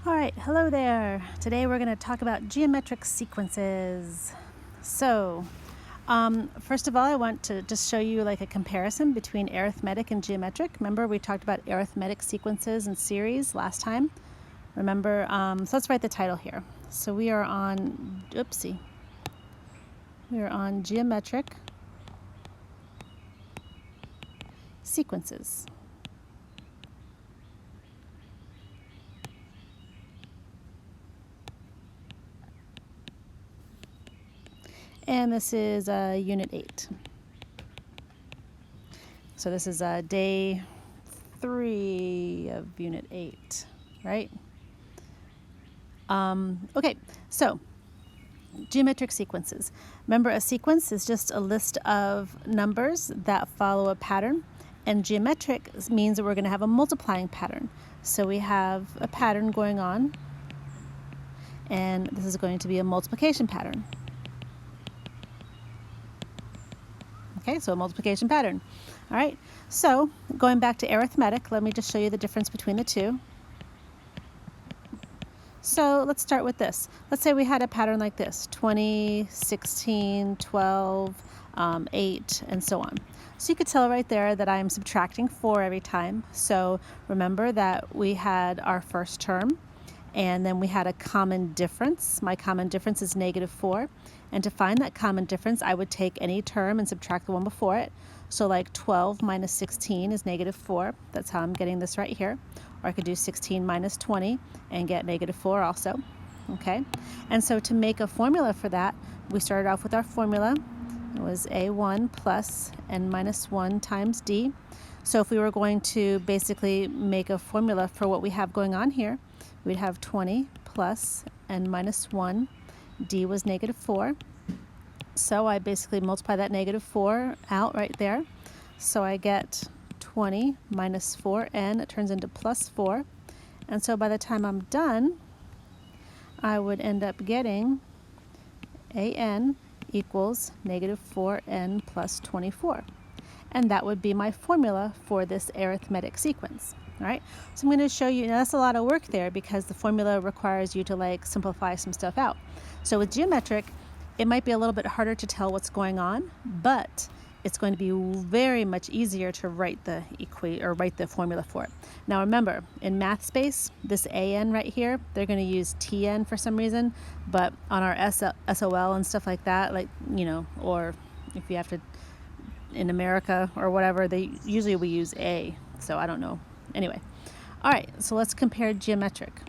All right, hello there. Today we're going to talk about geometric sequences. So, first of all, I want to just show you like a comparison between arithmetic and geometric. Remember, we talked about arithmetic sequences and series last time. Remember, so let's write the title here. So we are on, we are on geometric sequences. And this is Unit 8. So this is day 3 of Unit 8, right? Okay, so geometric sequences. Remember, a sequence is just a list of numbers that follow a pattern, and geometric means that we're going to have a multiplying pattern. So we have a pattern going on, and this is going to be a multiplication pattern. Okay, so a multiplication pattern. All right, so going back to arithmetic, let me just show you the difference between the two. So let's start with this. Let's say we had a pattern like this, 20, 16, 12, 8, and so on. So you could tell right there that I'm subtracting 4 every time. So remember that we had our first term, and then we had a common difference. My common difference is -4. And to find that common difference, I would take any term and subtract the one before it. So like 12 minus 16 is -4. That's how I'm getting this right here. Or I could do 16 minus 20 and get -4 also. Okay? And so to make a formula for that, we started off with our formula. It was A1 plus n minus 1 times D. So if we were going to basically make a formula for what we have going on here, we'd have 20 plus n minus 1. D was -4. So I basically multiply that -4 out right there. So I get 20 minus 4n, it turns into plus 4. And so by the time I'm done, I would end up getting an equals -4n plus 24. And that would be my formula for this arithmetic sequence. All right, so I'm going to show you, now that's a lot of work there because the formula requires you to like simplify some stuff out. So with geometric, it might be a little bit harder to tell what's going on, but it's going to be very much easier to write the write the formula for it. Now remember, in math space, this an right here, they're going to use tn for some reason, but on our SOL and stuff like that, like, you know, or if you have to, in America or whatever, usually we use a, so I don't know. Anyway, all right, so let's compare geometric.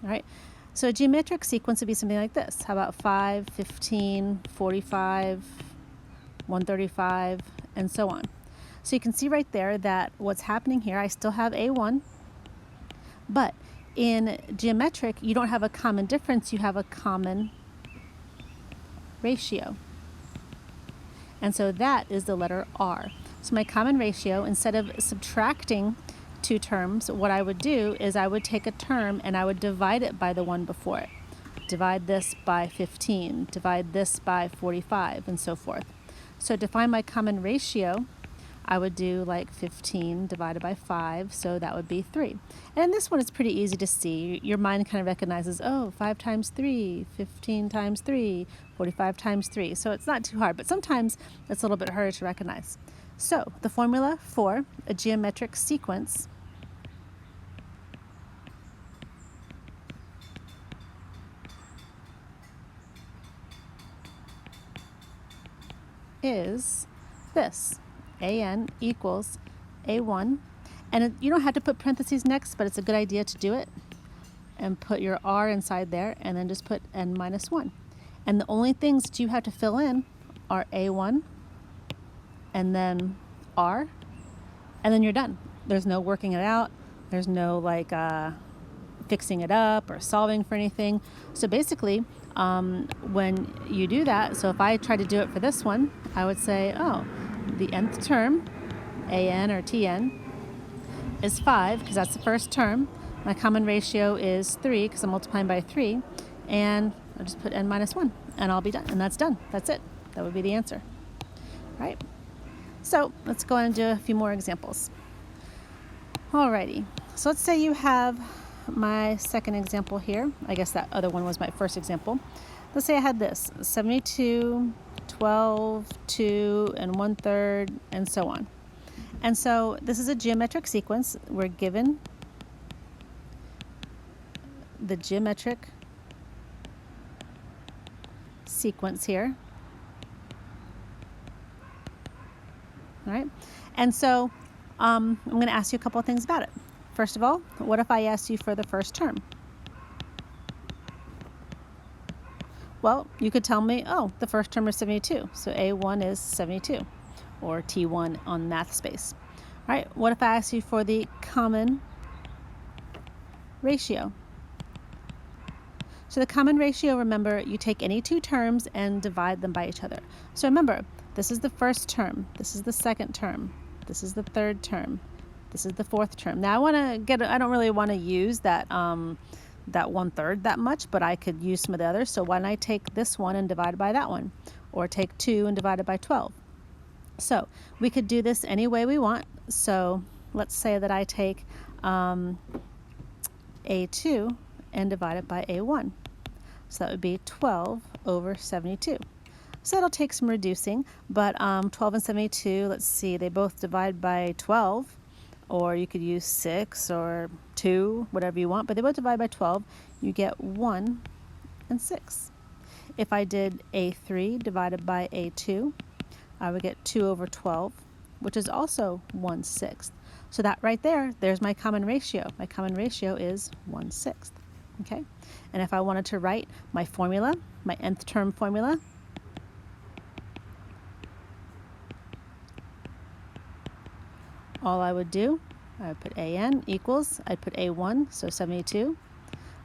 All right, so a geometric sequence would be something like this. How about 5, 15, 45, 135, and so on. So you can see right there that what's happening here, I still have A1, but in geometric, you don't have a common difference, you have a common ratio. And so that is the letter R. So my common ratio, instead of subtracting two terms, what I would do is I would take a term and I would divide it by the one before it. Divide this by 15, divide this by 45, and so forth. So to find my common ratio, I would do like 15 divided by 5, so that would be 3. And in this one, it's pretty easy to see. Your mind kind of recognizes, oh, 5 times 3, 15 times 3, 45 times 3. So it's not too hard, but sometimes it's a little bit harder to recognize. So the formula for a geometric sequence is this. An equals A1. And you don't have to put parentheses next, but it's a good idea to do it. And put your R inside there, and then just put n minus 1. And the only things that you have to fill in are A1, and then R, and then you're done. There's no working it out. There's no like fixing it up or solving for anything. So basically, when you do that, so if I try to do it for this one, I would say, oh, the nth term, an or tn, is 5 because that's the first term. My common ratio is 3 because I'm multiplying by 3, and I'll just put n minus 1, and I'll be done, and that's done. That's it. That would be the answer. All right? So let's go and do a few more examples. Alrighty, so let's say you have my second example here. I guess that other one was my first example. Let's say I had this 72, 12, 2, and 1/3, and so on. And so this is a geometric sequence. We're given the geometric sequence here. All right, and so I'm going to ask you a couple of things about it. First of all, what if I asked you for the first term? Well, you could tell me, oh, the first term is 72, so A1 is 72, or T1 on math space. All right, what if I asked you for the common ratio? So the common ratio, remember, you take any two terms and divide them by each other. So remember, this is the first term, this is the second term, this is the third term, this is the fourth term. Now I don't really want to use that 1/3 that much, but I could use some of the others. So why don't I take this one and divide by that one, or take 2 and divide it by 12? So we could do this any way we want. So let's say that I take A2 and divide it by A1. So that would be 12 over 72. So that'll take some reducing, but 12 and 72, let's see, they both divide by 12, or you could use 6 or 2, whatever you want, but they both divide by 12. You get 1 and 6. If I did A3 divided by A2, I would get 2 over 12, which is also 1/6. So that right there, there's my common ratio. My common ratio is 1/6. Okay? And if I wanted to write my formula, my nth term formula, all I would do, I would put AN equals, I'd put A1, so 72.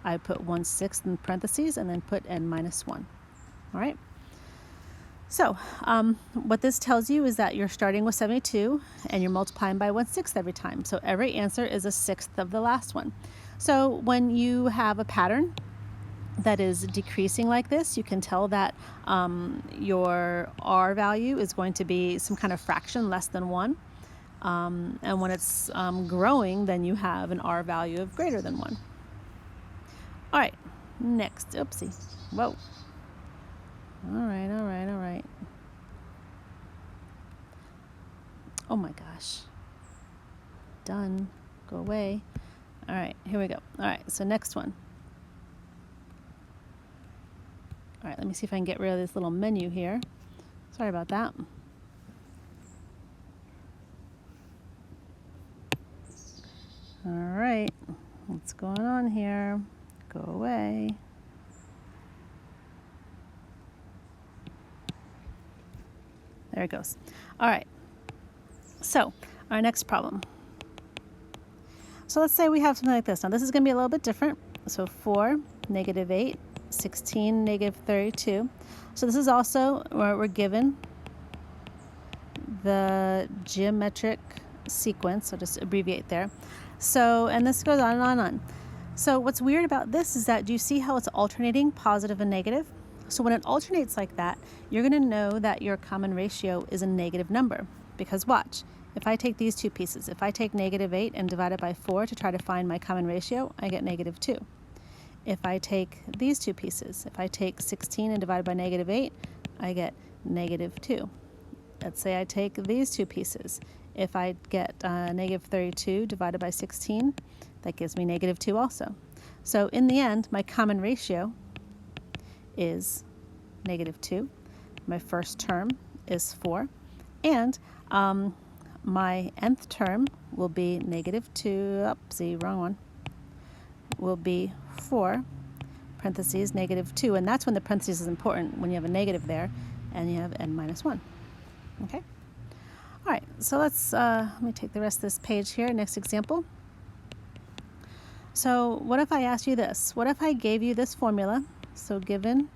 I put 1/6 in parentheses and then put n minus 1. All right? So what this tells you is that you're starting with 72 and you're multiplying by 1/6 every time. So every answer is a sixth of the last one. So when you have a pattern that is decreasing like this, you can tell that your R value is going to be some kind of fraction less than 1. And when it's growing, then you have an R value of greater than 1. All right, next, oopsie, whoa. All right. Oh my gosh. Done, go away. All right, here we go. All right, so next one. All right, let me see if I can get rid of this little menu here. Sorry about that. All right, what's going on here? Go away. There it goes. All right, so our next problem. So let's say we have something like this. Now this is going to be a little bit different. So 4, -8, 16, -32. So this is also where we're given the geometric sequence. I'll just abbreviate there. So, and this goes on and on and on. So what's weird about this is that, do you see how it's alternating positive and negative? So when it alternates like that, you're going to know that your common ratio is a negative number. Because watch, if I take these two pieces, if I take -8 and divide it by 4 to try to find my common ratio, I get -2. If I take these two pieces, if I take 16 and divide by -8, I get -2. Let's say I take these two pieces. If I get -32 divided by 16, that gives me -2 also. So in the end, my common ratio is -2. My first term is 4. And my nth term will be -2, oopsie, wrong one, will be 4, parentheses, -2. And that's when the parentheses is important, when you have a negative there and you have n minus 1. Okay? All right, so let me take the rest of this page here. Next example. So what if I asked you this? What if I gave you this formula? So given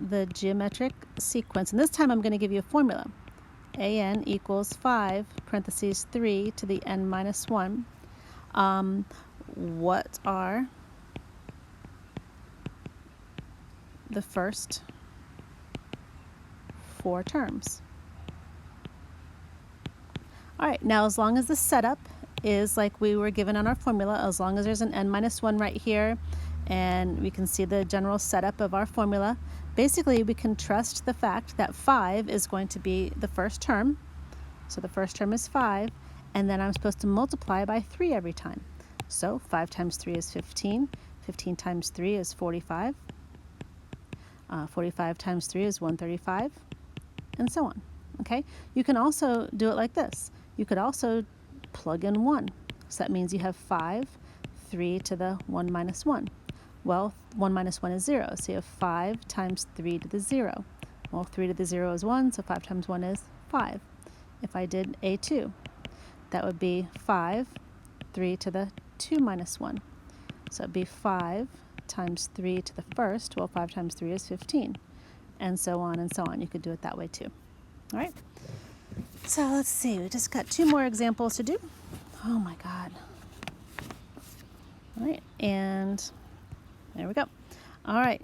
the geometric sequence, and this time I'm going to give you a formula. AN equals 5, parentheses 3 to the n minus 1. What are the first 4 terms? All right, now as long as the setup is like we were given on our formula, as long as there's an n minus 1 right here, and we can see the general setup of our formula. Basically, we can trust the fact that 5 is going to be the first term. So the first term is 5, and then I'm supposed to multiply by 3 every time. So 5 times 3 is 15. 15 times 3 is 45. 45 times 3 is 135, and so on. Okay? You can also do it like this. You could also plug in 1. So that means you have 5, 3 to the 1 minus 1. Well, 1 minus 1 is 0, so you have 5 times 3 to the 0. Well, 3 to the 0 is 1, so 5 times 1 is 5. If I did A2, that would be 5, 3 to the 2 minus 1. So it would be 5 times 3 to the first. Well, 5 times 3 is 15, and so on and so on. You could do it that way too. All right? So let's see. We just got 2 more examples to do. Oh my God. All right, and there we go. All right,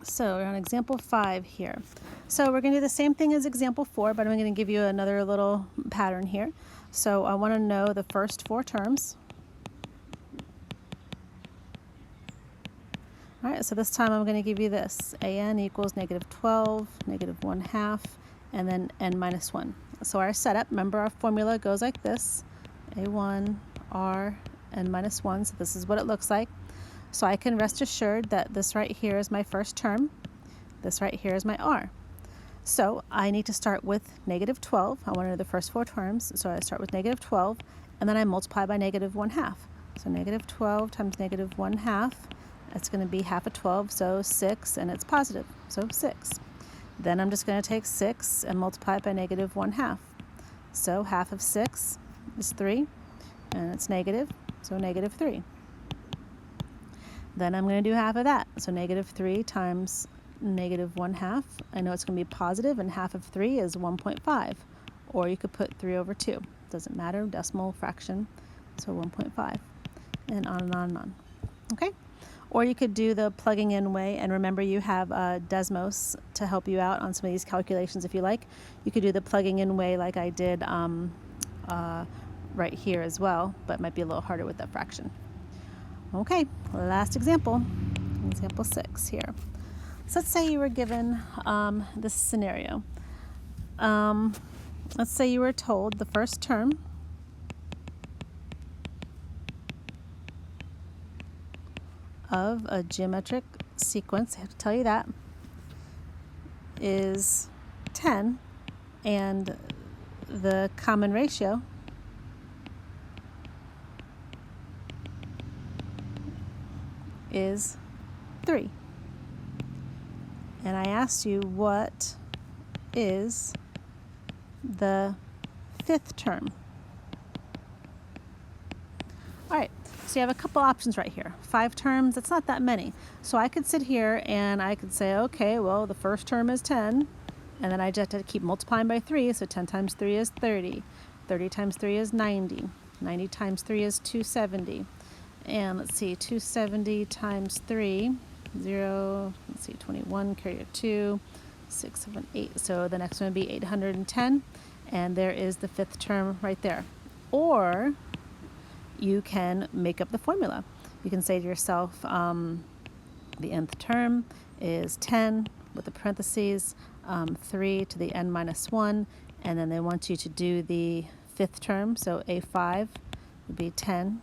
so we're on example 5 here. So we're going to do the same thing as example 4, but I'm going to give you another little pattern here. So I want to know the first 4 terms. All right, so this time I'm going to give you this. an equals negative 12, negative 1/2, and then n minus 1. So our setup, remember our formula goes like this. a1, r, n minus 1. So this is what it looks like. So I can rest assured that this right here is my first term. This right here is my r. So I need to start with negative 12. I want to know the first 4 terms. So I start with negative 12, and then I multiply by negative 1/2. So negative 12 times negative 1/2, that's going to be half of 12, so 6, and it's positive, so 6. Then I'm just going to take 6 and multiply it by negative 1/2. So half of 6 is 3, and it's negative, so negative 3. Then I'm going to do half of that. So negative 3 times negative 1/2. I know it's going to be positive, and half of 3 is 1.5. Or you could put 3 over 2. Doesn't matter, decimal fraction. So 1.5. And on and on and on. Okay? Or you could do the plugging in way. And remember, you have Desmos to help you out on some of these calculations if you like. You could do the plugging in way like I did right here as well, but it might be a little harder with that fraction. Okay, last example, example 6 here. So let's say you were given this scenario. Let's say you were told the first term of a geometric sequence, I have to tell you that, is 10, and the common ratio is 3. And I asked you what is the 5th term. All right, so you have a couple options right here. 5 terms, that's not that many. So I could sit here and I could say, okay, well, the first term is 10, and then I just have to keep multiplying by 3, so 10 times 3 is 30. 30 times 3 is 90. 90 times 3 is 270. And let's see, 270 times 3, 0, let's see, 21, carry a 2, 6, 7, 8. So the next one would be 810, and there is the 5th term right there. Or you can make up the formula. You can say to yourself, the nth term is 10 with the parentheses, 3 to the n minus 1, and then they want you to do the 5th term, so a5 would be 10,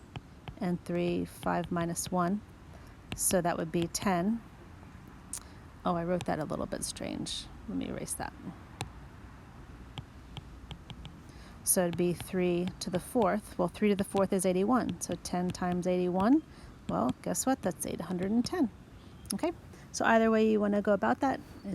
and 3, 5 minus 1, so that would be 10. Oh, I wrote that a little bit strange. Let me erase that. So it'd be 3 to the 4th. Well, 3 to the 4th is 81, so 10 times 81, well, guess what? That's 810. Okay, so either way you want to go about that is